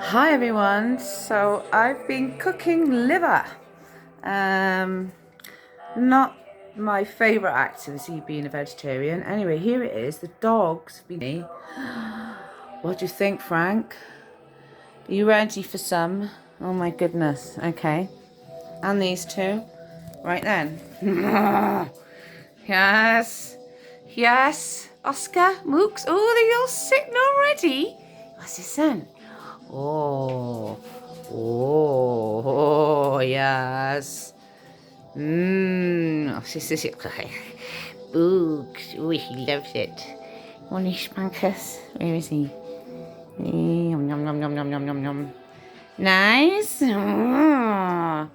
Hi everyone, so I've been cooking liver. Not my favourite activity being a vegetarian. Anyway, here it is. The dogs have been. What do you think, Frank? Are you ready for some? Oh my goodness. Okay. And these two. Right then. Yes. Yes. Oscar, Mooks. Oh, they're all sitting already. What's this then? Oh, oh, yes. Mmm. Oh, this is it. Books. Oh, he loves it. Want to spank us? Where is he? Yum, yum, yum, yum, yum, yum, yum, yum. Nice. Oh.